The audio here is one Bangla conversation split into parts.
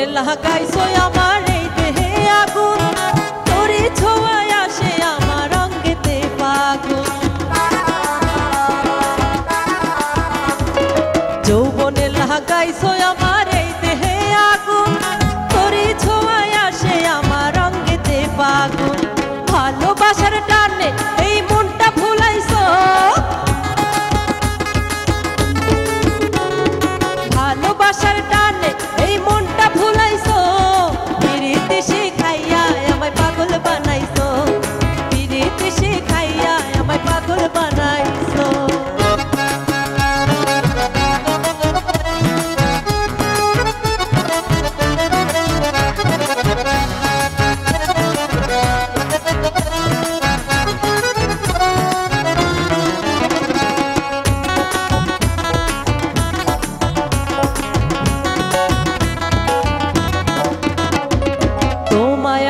যৌবনে লাগাইছো আমার এই দেহে আগুন, তোরে ছোঁয়ায় আসে আমার অঙ্গেতে ফাগুন। যৌবনে লাগাইছো আমার এই দেহে আগুন, তোরে ছোঁয়ায় আসে আমার অঙ্গেতে ফাগুন। ভালোবাসার টানে এই মনটা ভুলাইছো, ভালোবাসার টানে এই মনটা ভুলাইছো। পিরিতি শিখাইয়া আমায় পাগল বানাইছো, পিরিতি শিখাইয়া আমায় পাগল বানাইছো।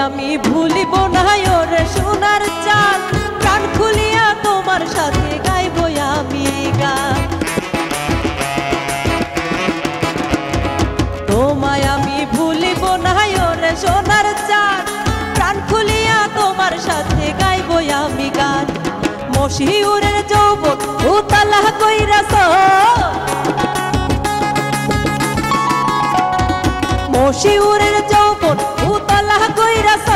আমি ভুলিব না ওরে সোনার চাঁদ, প্রাণ খুলিয়া তোমার সাথে গাইব আমি গান। তোমায় আমি ভুলিব না ওরে সোনার চাঁদ, প্রাণ খুলিয়া তোমার সাথে গাইব আমি গান। মশিউরের যৌবন উতালা কইরাছ, মশিউরের যৌবন উতালা কইরাছ।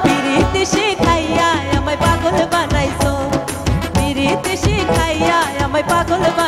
পিরিতি শিখাইয়া আমায় পাগল বানাইছো, পিরিতি শিখাইয়া আমায় পাগল বানাইছো।